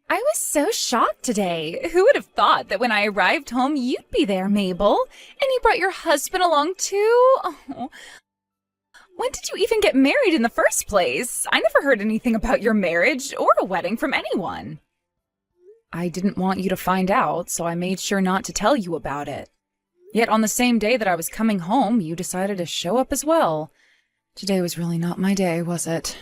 I was so shocked today. Who would have thought that when I arrived home, you'd be there, Mabel? And you brought your husband along, too? Oh. When did you even get married in the first place? I never heard anything about your marriage or a wedding from anyone. I didn't want you to find out, so I made sure not to tell you about it. Yet on the same day that I was coming home, you decided to show up as well. Today was really not my day, was it?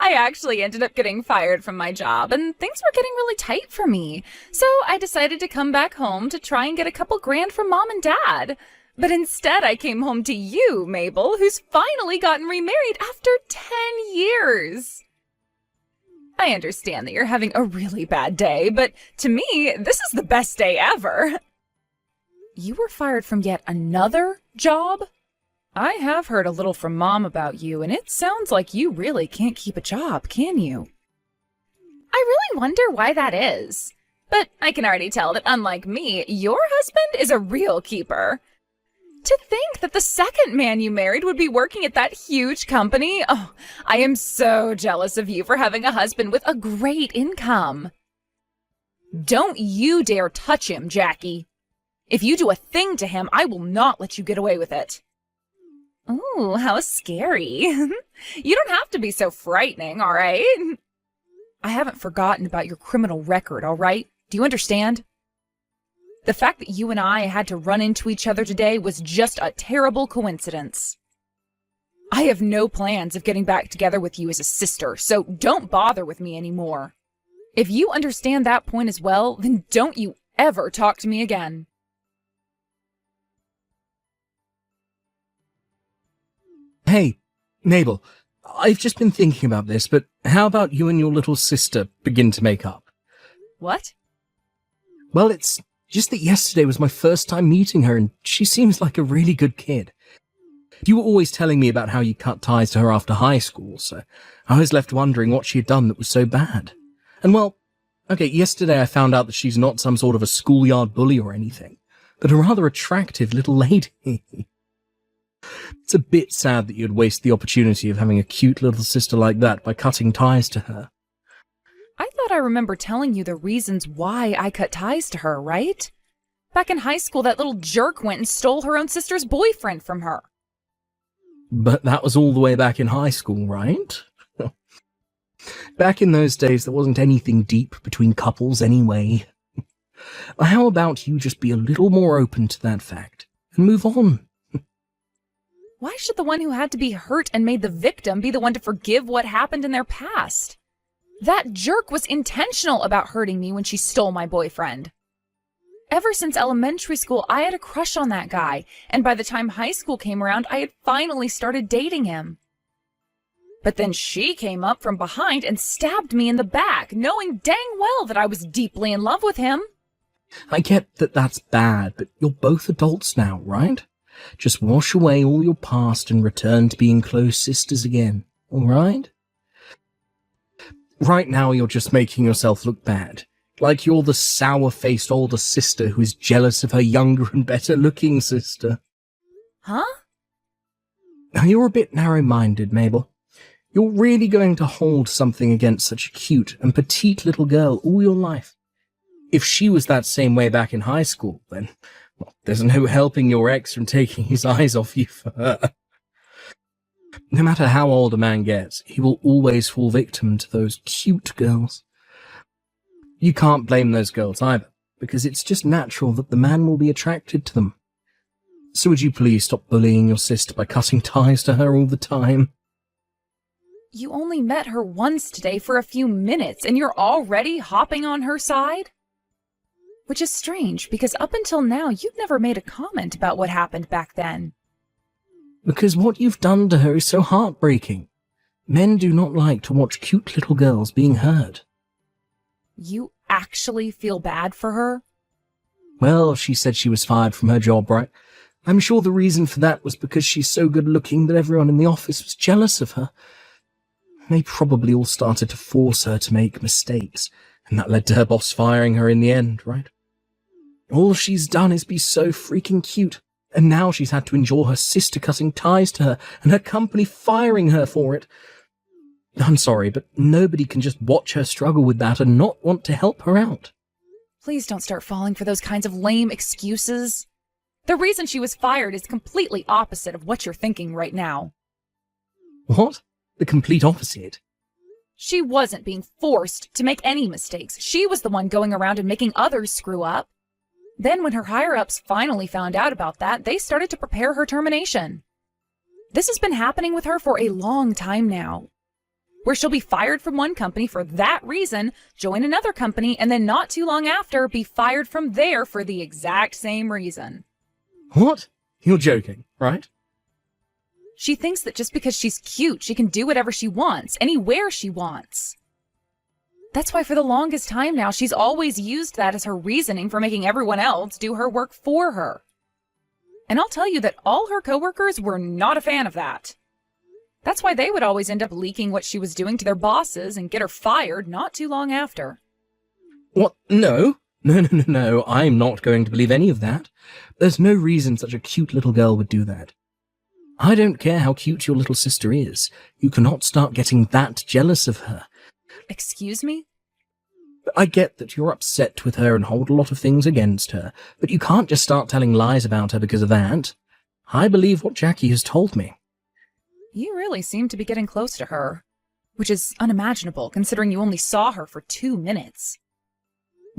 I actually ended up getting fired from my job, and things were getting really tight for me. So I decided to come back home to try and get a couple grand from Mom and Dad. But instead I came home to you, Mabel, who's finally gotten remarried after 10 years. I understand that you're having a really bad day, but to me, this is the best day ever. You were fired from yet another job? I have heard a little from Mom about you, and it sounds like you really can't keep a job, can you? I really wonder why that is. But I can already tell that unlike me, your husband is a real keeper. To think that the second man you married would be working at that huge company. Oh, I am so jealous of you for having a husband with a great income. Don't you dare touch him, Jackie. If you do a thing to him, I will not let you get away with it. Ooh, how scary. You don't have to be so frightening, all right? I haven't forgotten about your criminal record, all right? Do you understand? The fact that you and I had to run into each other today was just a terrible coincidence. I have no plans of getting back together with you as a sister, so don't bother with me anymore. If you understand that point as well, then don't you ever talk to me again. Hey, Mabel, I've just been thinking about this, but how about you and your little sister begin to make up? What? Well, it's just that yesterday was my first time meeting her, and she seems like a really good kid. You were always telling me about how you cut ties to her after high school, so I was left wondering what she had done that was so bad. And well, okay, yesterday I found out that she's not some sort of a schoolyard bully or anything, but a rather attractive little lady. It's a bit sad that you'd waste the opportunity of having a cute little sister like that by cutting ties to her. I thought I remember telling you the reasons why I cut ties to her, right? Back in high school, that little jerk went and stole her own sister's boyfriend from her. But that was all the way back in high school, right? Back in those days, there wasn't anything deep between couples anyway. How about you just be a little more open to that fact and move on? Why should the one who had to be hurt and made the victim be the one to forgive what happened in their past? That jerk was intentional about hurting me when she stole my boyfriend. Ever since elementary school, I had a crush on that guy, and by the time high school came around, I had finally started dating him. But then she came up from behind and stabbed me in the back, knowing dang well that I was deeply in love with him. I get that that's bad, but you're both adults now, right? Just wash away all your past and return to being close sisters again, all right? Right now you're just making yourself look bad. Like you're the sour-faced older sister who is jealous of her younger and better-looking sister. Huh? Now you're a bit narrow-minded, Mabel. You're really going to hold something against such a cute and petite little girl all your life. If she was that same way back in high school, then well, there's no helping your ex from taking his eyes off you for her. No matter how old a man gets, he will always fall victim to those cute girls. You can't blame those girls either, because it's just natural that the man will be attracted to them. So would you please stop bullying your sister by cutting ties to her all the time? You only met her once today for a few minutes, and you're already hopping on her side? Which is strange, because up until now, you've never made a comment about what happened back then. Because what you've done to her is so heartbreaking. Men do not like to watch cute little girls being hurt. You actually feel bad for her? Well, she said she was fired from her job, right? I'm sure the reason for that was because she's so good-looking that everyone in the office was jealous of her. They probably all started to force her to make mistakes, and that led to her boss firing her in the end, right? All she's done is be so freaking cute, and now she's had to endure her sister cutting ties to her and her company firing her for it. I'm sorry, but nobody can just watch her struggle with that and not want to help her out. Please don't start falling for those kinds of lame excuses. The reason she was fired is completely opposite of what you're thinking right now. What? The complete opposite. She wasn't being forced to make any mistakes. She was the one going around and making others screw up. Then when her higher-ups finally found out about that, they started to prepare her termination. This has been happening with her for a long time now, where she'll be fired from one company for that reason, join another company, and then not too long after be fired from there for the exact same reason. What? You're joking, right? She thinks that just because she's cute, she can do whatever she wants, anywhere she wants. That's why for the longest time now, she's always used that as her reasoning for making everyone else do her work for her. And I'll tell you that all her coworkers were not a fan of that. That's why they would always end up leaking what she was doing to their bosses and get her fired not too long after. What? No. No. I'm not going to believe any of that. There's no reason such a cute little girl would do that. I don't care how cute your little sister is. You cannot start getting that jealous of her. Excuse me? I get that you're upset with her and hold a lot of things against her, but you can't just start telling lies about her because of that. I believe what Jackie has told me. You really seem to be getting close to her, which is unimaginable considering you only saw her for 2 minutes.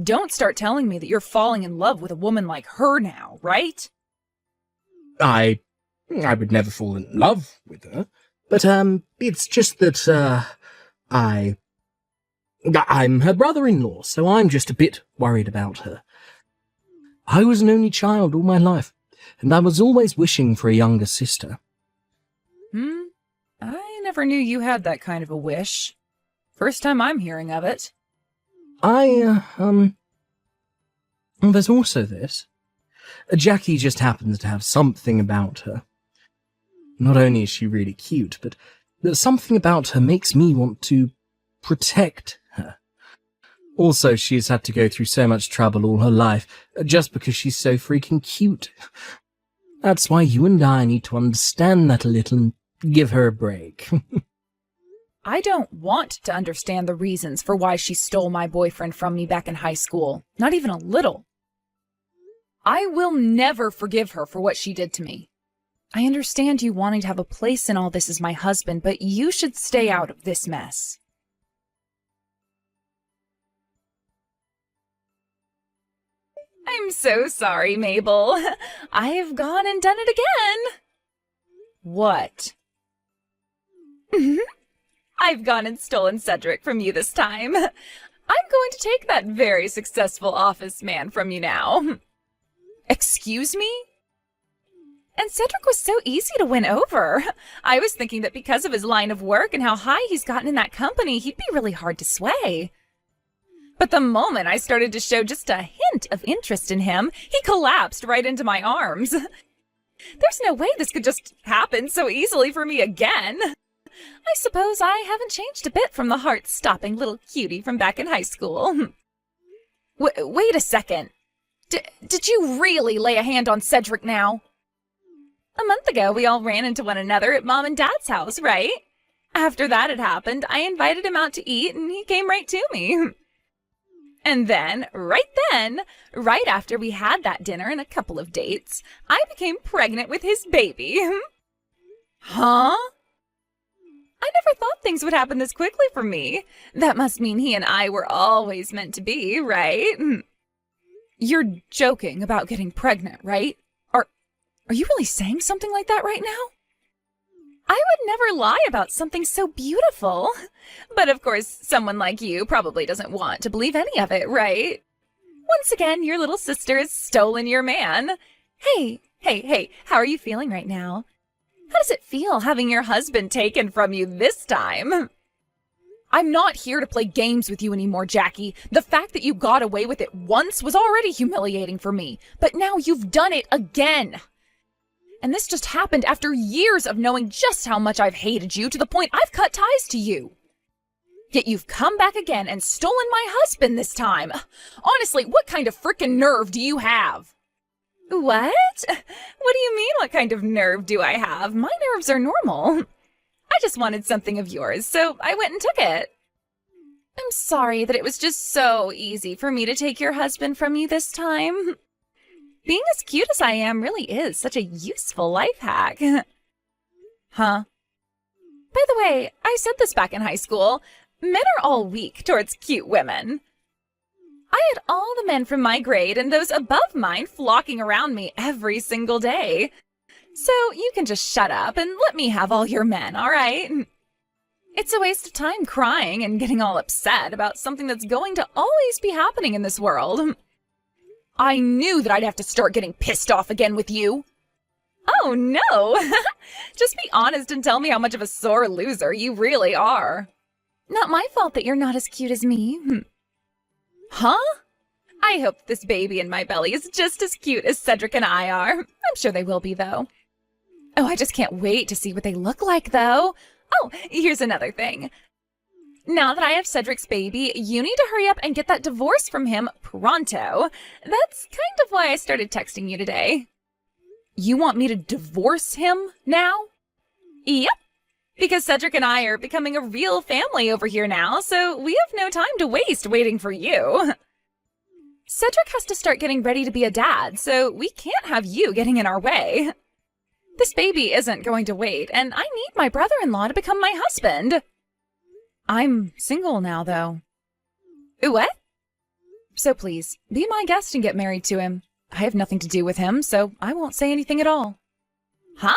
Don't start telling me that you're falling in love with a woman like her now, right? I would never fall in love with her, but, it's just that, I'm her brother-in-law, so I'm just a bit worried about her. I was an only child all my life, and I was always wishing for a younger sister. I never knew you had that kind of a wish. First time I'm hearing of it. There's also this. Jackie just happens to have something about her. Not only is she really cute, but something about her makes me want to protect her. Also, she's had to go through so much trouble all her life, just because she's so freaking cute. That's why you and I need to understand that a little and give her a break. I don't want to understand the reasons for why she stole my boyfriend from me back in high school. Not even a little. I will never forgive her for what she did to me. I understand you wanting to have a place in all this as my husband, but you should stay out of this mess. I'm so sorry, Mabel. I've gone and done it again. What? I've gone and stolen Cedric from you this time. I'm going to take that very successful office man from you now. Excuse me? And Cedric was so easy to win over. I was thinking that because of his line of work and how high he's gotten in that company, he'd be really hard to sway. But the moment I started to show just a hint of interest in him, he collapsed right into my arms. There's no way this could just happen so easily for me again. I suppose I haven't changed a bit from the heart-stopping little cutie from back in high school. Wait a second. Did you really lay a hand on Cedric now? A month ago, we all ran into one another at Mom and Dad's house, right? After that had happened, I invited him out to eat, and he came right to me. And then, right after we had that dinner and a couple of dates, I became pregnant with his baby. Huh? I never thought things would happen this quickly for me. That must mean he and I were always meant to be, right? You're joking about getting pregnant, right? Are you really saying something like that right now? I would never lie about something so beautiful. But of course, someone like you probably doesn't want to believe any of it, right? Once again, your little sister has stolen your man. Hey, how are you feeling right now? How does it feel having your husband taken from you this time? I'm not here to play games with you anymore, Jackie. The fact that you got away with it once was already humiliating for me, but now you've done it again. And this just happened after years of knowing just how much I've hated you to the point I've cut ties to you. Yet you've come back again and stolen my husband this time. Honestly, what kind of frickin' nerve do you have? What? What do you mean, what kind of nerve do I have? My nerves are normal. I just wanted something of yours, so I went and took it. I'm sorry that it was just so easy for me to take your husband from you this time. Being as cute as I am really is such a useful life hack. Huh? By the way, I said this back in high school. Men are all weak towards cute women. I had all the men from my grade and those above mine flocking around me every single day. So you can just shut up and let me have all your men, all right? It's a waste of time crying and getting all upset about something that's going to always be happening in this world. I knew that I'd have to start getting pissed off again with you. Oh, no. Just be honest and tell me how much of a sore loser you really are. Not my fault that you're not as cute as me. Huh? I hope this baby in my belly is just as cute as Cedric and I are. I'm sure they will be, though. Oh, I just can't wait to see what they look like, though. Oh, here's another thing. Now that I have Cedric's baby, you need to hurry up and get that divorce from him pronto. That's kind of why I started texting you today. You want me to divorce him now? Yep. Because Cedric and I are becoming a real family over here now, so we have no time to waste waiting for you. Cedric has to start getting ready to be a dad, so we can't have you getting in our way. This baby isn't going to wait, and I need my brother-in-law to become my husband. I'm single now, though. What? So please, be my guest and get married to him. I have nothing to do with him, so I won't say anything at all. Huh?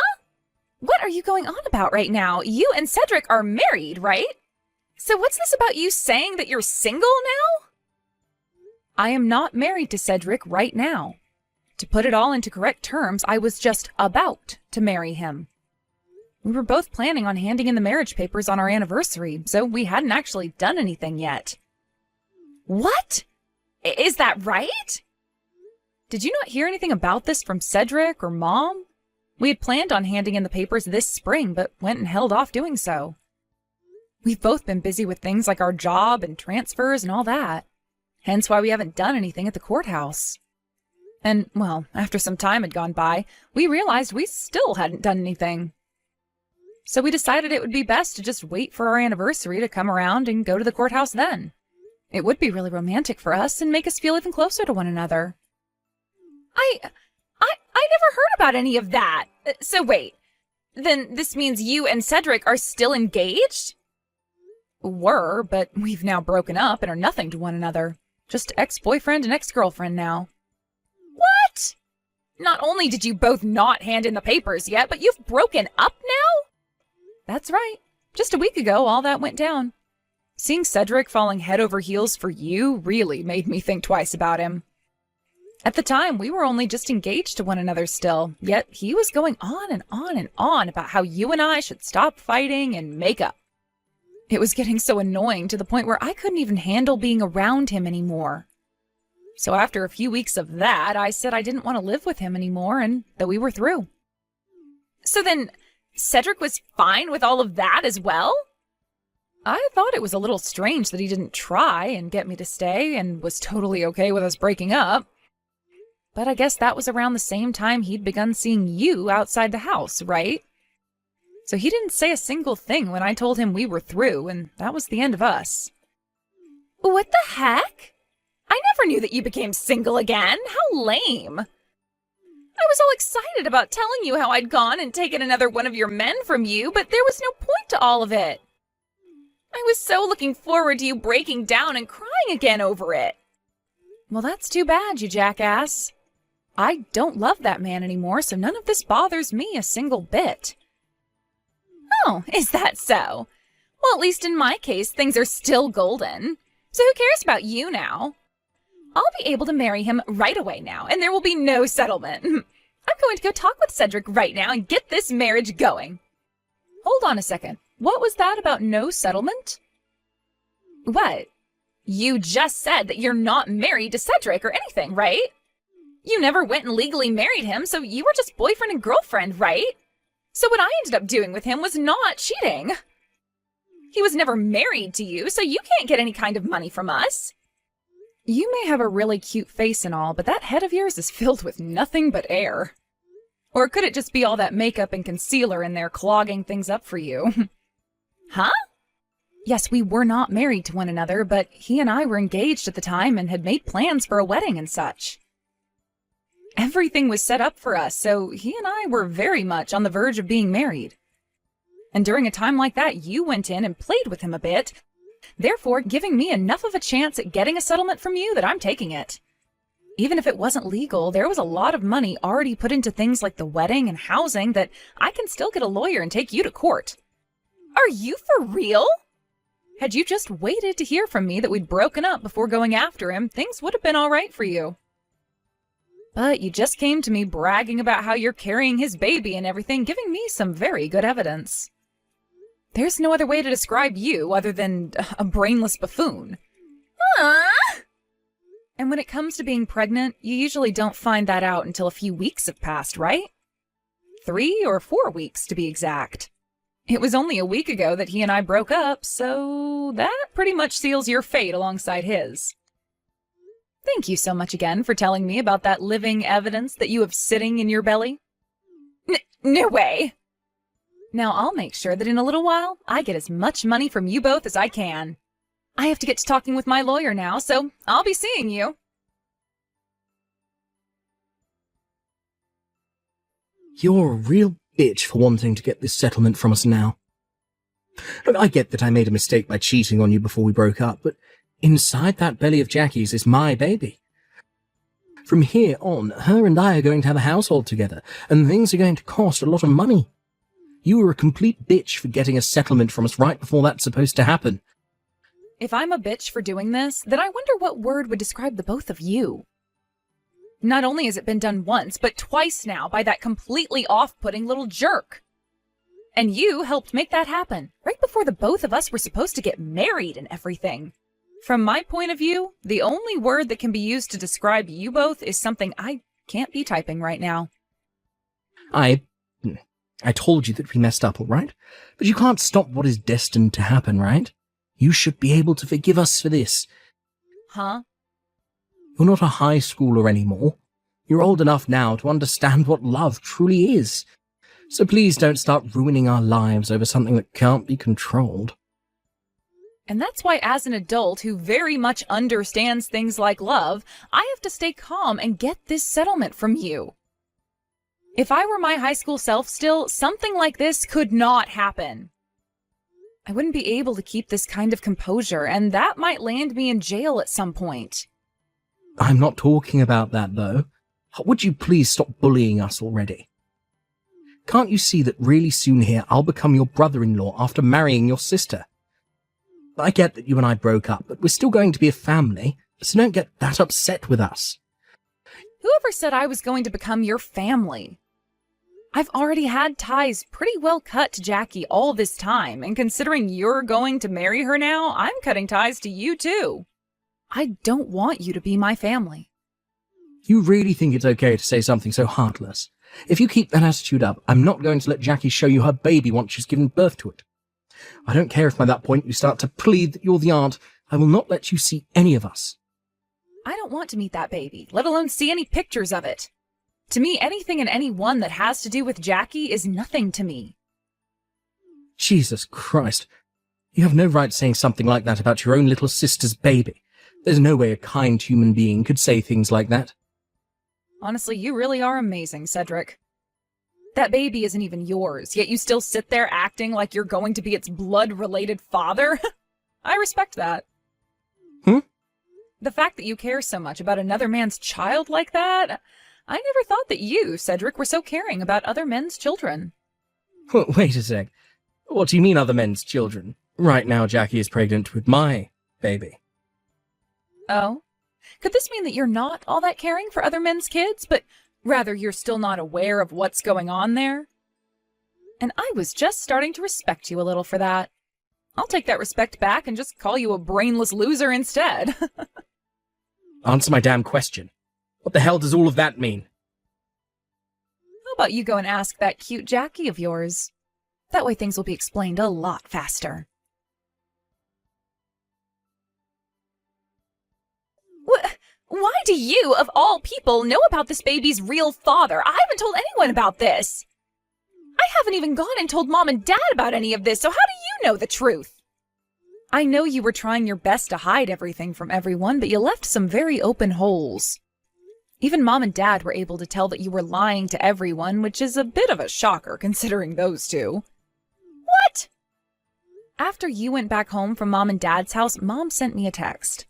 What are you going on about right now? You and Cedric are married, right? So what's this about you saying that you're single now? I am not married to Cedric right now. To put it all into correct terms, I was just about to marry him. We were both planning on handing in the marriage papers on our anniversary, so we hadn't actually done anything yet. What? Is that right? Did you not hear anything about this from Cedric or Mom? We had planned on handing in the papers this spring, but went and held off doing so. We've both been busy with things like our job and transfers and all that. Hence why we haven't done anything at the courthouse. And, well, after some time had gone by, we realized we still hadn't done anything. So we decided it would be best to just wait for our anniversary to come around and go to the courthouse then. It would be really romantic for us and make us feel even closer to one another. I never heard about any of that. So wait, then this means you and Cedric are still engaged? Were, but we've now broken up and are nothing to one another. Just ex-boyfriend and ex-girlfriend now. What? Not only did you both not hand in the papers yet, but you've broken up now? That's right. Just a week ago, all that went down. Seeing Cedric falling head over heels for you really made me think twice about him. At the time, we were only just engaged to one another still, yet he was going on and on and on about how you and I should stop fighting and make up. It was getting so annoying to the point where I couldn't even handle being around him anymore. So after a few weeks of that, I said I didn't want to live with him anymore and that we were through. So then, Cedric was fine with all of that as well? I thought it was a little strange that he didn't try and get me to stay and was totally okay with us breaking up. But I guess that was around the same time he'd begun seeing you outside the house, right? So he didn't say a single thing when I told him we were through, and that was the end of us. What the heck? I never knew that you became single again. How lame. I was all excited about telling you how I'd gone and taken another one of your men from you, but there was no point to all of it. I was so looking forward to you breaking down and crying again over it. Well, that's too bad, you jackass. I don't love that man anymore, so none of this bothers me a single bit. Oh, is that so? Well, at least in my case, things are still golden. So who cares about you now? I'll be able to marry him right away now, and there will be no settlement. I'm going to go talk with Cedric right now and get this marriage going. Hold on a second. What was that about no settlement? What? You just said that you're not married to Cedric or anything, right? You never went and legally married him, so you were just boyfriend and girlfriend, right? So what I ended up doing with him was not cheating. He was never married to you, so you can't get any kind of money from us. You may have a really cute face and all, but that head of yours is filled with nothing but air. Or could it just be all that makeup and concealer in there clogging things up for you? Huh? Yes, we were not married to one another, but he and I were engaged at the time and had made plans for a wedding and such. Everything was set up for us, so he and I were very much on the verge of being married. And during a time like that, you went in and played with him a bit, therefore giving me enough of a chance at getting a settlement from you that I'm taking it. Even if it wasn't legal, there was a lot of money already put into things like the wedding and housing that I can still get a lawyer and take you to court. Are you for real? Had you just waited to hear from me that we'd broken up before going after him, things would have been all right for you. But you just came to me bragging about how you're carrying his baby and everything, giving me some very good evidence. There's no other way to describe you other than a brainless buffoon. And when it comes to being pregnant, you usually don't find that out until a few weeks have passed, right? 3 or 4 weeks to be exact. It was only a week ago that he and I broke up, so that pretty much seals your fate alongside his. Thank you so much again for telling me about that living evidence that you have sitting in your belly. No way! Now I'll make sure that in a little while, I get as much money from you both as I can. I have to get to talking with my lawyer now, so I'll be seeing you. You're a real bitch for wanting to get this settlement from us now. Look, I get that I made a mistake by cheating on you before we broke up, but inside that belly of Jackie's is my baby. From here on, her and I are going to have a household together, and things are going to cost a lot of money. You were a complete bitch for getting a settlement from us right before that's supposed to happen. If I'm a bitch for doing this, then I wonder what word would describe the both of you. Not only has it been done once, but twice now by that completely off-putting little jerk. And you helped make that happen, right before the both of us were supposed to get married and everything. From my point of view, the only word that can be used to describe you both is something I can't be typing right now. I told you that we messed up, all right? But you can't stop what is destined to happen, right? You should be able to forgive us for this. Huh? You're not a high schooler anymore. You're old enough now to understand what love truly is. So please don't start ruining our lives over something that can't be controlled. And that's why as an adult who very much understands things like love, I have to stay calm and get this settlement from you. If I were my high school self still, something like this could not happen. I wouldn't be able to keep this kind of composure, and that might land me in jail at some point. I'm not talking about that, though. Would you please stop bullying us already? Can't you see that really soon here I'll become your brother-in-law after marrying your sister? I get that you and I broke up, but we're still going to be a family, so don't get that upset with us. Whoever said I was going to become your family? I've already had ties pretty well cut to Jackie all this time, and considering you're going to marry her now, I'm cutting ties to you too. I don't want you to be my family. You really think it's okay to say something so heartless? If you keep that attitude up, I'm not going to let Jackie show you her baby once she's given birth to it. I don't care if by that point you start to plead that you're the aunt. I will not let you see any of us. I don't want to meet that baby, let alone see any pictures of it. To me, anything and anyone that has to do with Jackie is nothing to me. Jesus Christ. You have no right saying something like that about your own little sister's baby. There's no way a kind human being could say things like that. Honestly, you really are amazing, Cedric. That baby isn't even yours, yet you still sit there acting like you're going to be its blood-related father? I respect that. The fact that you care so much about another man's child like that, I never thought that you, Cedric, were so caring about other men's children. Wait a sec. What do you mean other men's children? Right now Jackie is pregnant with my baby. Oh? Could this mean that you're not all that caring for other men's kids, but rather you're still not aware of what's going on there? And I was just starting to respect you a little for that. I'll take that respect back and just call you a brainless loser instead. Answer my damn question. What the hell does all of that mean? How about you go and ask that cute Jackie of yours? That way things will be explained a lot faster. Why do you, of all people, know about this baby's real father? I haven't told anyone about this. I haven't even gone and told Mom and Dad about any of this, so how do you know the truth. I know you were trying your best to hide everything from everyone, but you left some very open holes. Even Mom and Dad were able to tell that you were lying to everyone, which is a bit of a shocker considering those two. What? After you went back home from Mom and Dad's house, Mom sent me a text.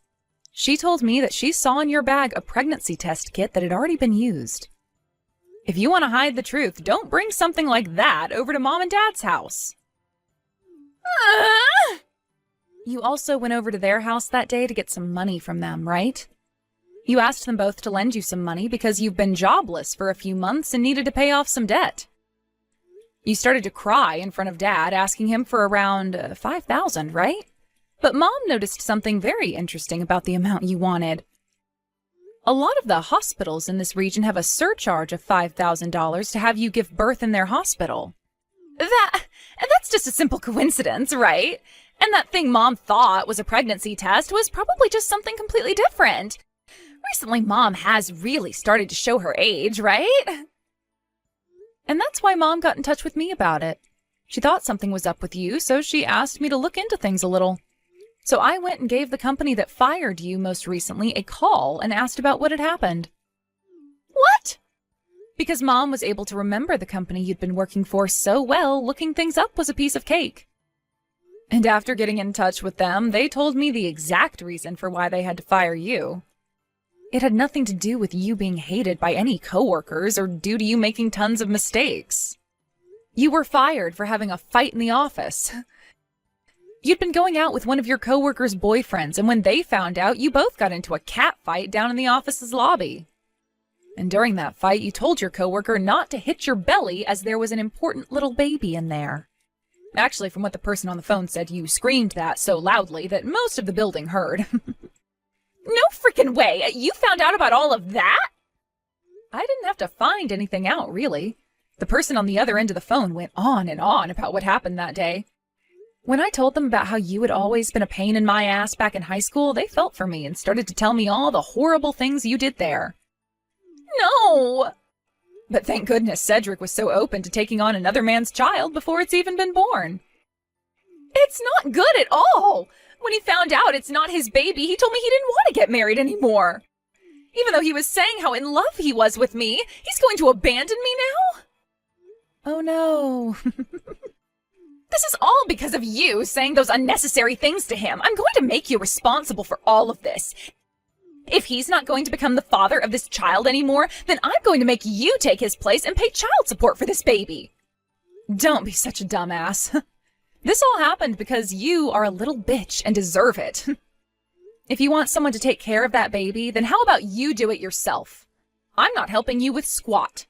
She told me that she saw in your bag a pregnancy test kit that had already been used. If you want to hide the truth, don't bring something like that over to Mom and Dad's house. You also went over to their house that day to get some money from them, right? You asked them both to lend you some money because you've been jobless for a few months and needed to pay off some debt. You started to cry in front of Dad, asking him for around $5,000, right? But Mom noticed something very interesting about the amount you wanted. A lot of the hospitals in this region have a surcharge of $5,000 to have you give birth in their hospital. That's just a simple coincidence, right? And that thing Mom thought was a pregnancy test was probably just something completely different. Recently, Mom has really started to show her age, right? And that's why Mom got in touch with me about it. She thought something was up with you, so she asked me to look into things a little. So I went and gave the company that fired you most recently a call and asked about what had happened. What? Because Mom was able to remember the company you'd been working for so well, looking things up was a piece of cake. And after getting in touch with them, they told me the exact reason for why they had to fire you. It had nothing to do with you being hated by any coworkers or due to you making tons of mistakes. You were fired for having a fight in the office. You'd been going out with one of your coworkers' boyfriends, and when they found out, you both got into a cat fight down in the office's lobby. And during that fight, you told your coworker not to hit your belly as there was an important little baby in there. Actually, from what the person on the phone said, you screamed that so loudly that most of the building heard. No freaking way! You found out about all of that? I didn't have to find anything out, really. The person on the other end of the phone went on and on about what happened that day. When I told them about how you had always been a pain in my ass back in high school, they felt for me and started to tell me all the horrible things you did there. No! But thank goodness Cedric was so open to taking on another man's child before it's even been born. It's not good at all! When he found out it's not his baby, he told me he didn't want to get married anymore. Even though he was saying how in love he was with me, he's going to abandon me now? Oh no. This is all because of you saying those unnecessary things to him. I'm going to make you responsible for all of this. If he's not going to become the father of this child anymore, then I'm going to make you take his place and pay child support for this baby. Don't be such a dumbass. This all happened because you are a little bitch and deserve it. If you want someone to take care of that baby, then how about you do it yourself? I'm not helping you with squat.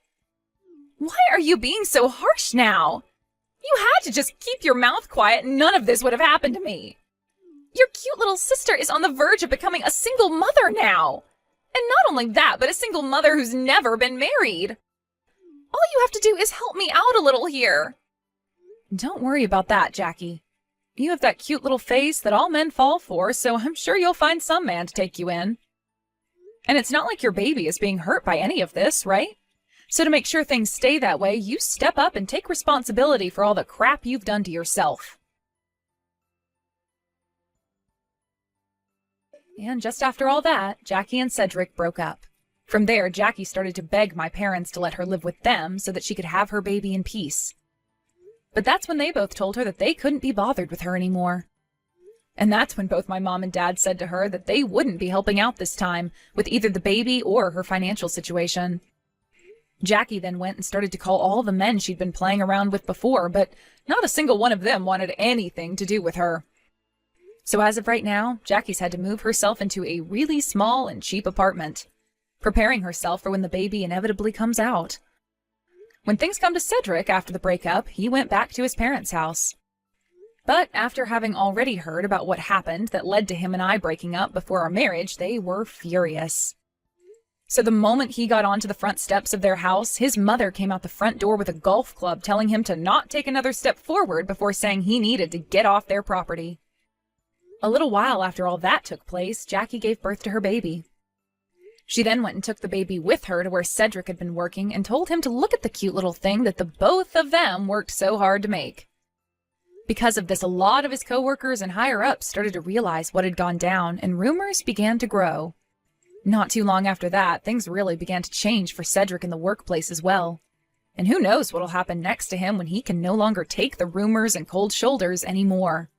Why are you being so harsh now? You had to just keep your mouth quiet and none of this would have happened to me. Your cute little sister is on the verge of becoming a single mother now. And not only that, but a single mother who's never been married. All you have to do is help me out a little here. Don't worry about that, Jackie. You have that cute little face that all men fall for, so I'm sure you'll find some man to take you in. And it's not like your baby is being hurt by any of this, right? So to make sure things stay that way, you step up and take responsibility for all the crap you've done to yourself. And just after all that, Jackie and Cedric broke up. From there, Jackie started to beg my parents to let her live with them so that she could have her baby in peace. But that's when they both told her that they couldn't be bothered with her anymore. And that's when both my mom and dad said to her that they wouldn't be helping out this time with either the baby or her financial situation. Jackie then went and started to call all the men she'd been playing around with before, but not a single one of them wanted anything to do with her. So as of right now, Jackie's had to move herself into a really small and cheap apartment, preparing herself for when the baby inevitably comes out. When things come to Cedric after the breakup, he went back to his parents' house. But after having already heard about what happened that led to him and I breaking up before our marriage, they were furious. So the moment he got onto the front steps of their house, his mother came out the front door with a golf club telling him to not take another step forward before saying he needed to get off their property. A little while after all that took place, Jackie gave birth to her baby. She then went and took the baby with her to where Cedric had been working and told him to look at the cute little thing that the both of them worked so hard to make. Because of this, a lot of his coworkers and higher-ups started to realize what had gone down, and rumors began to grow. Not too long after that, things really began to change for Cedric in the workplace as well. And who knows what'll happen next to him when he can no longer take the rumors and cold shoulders anymore.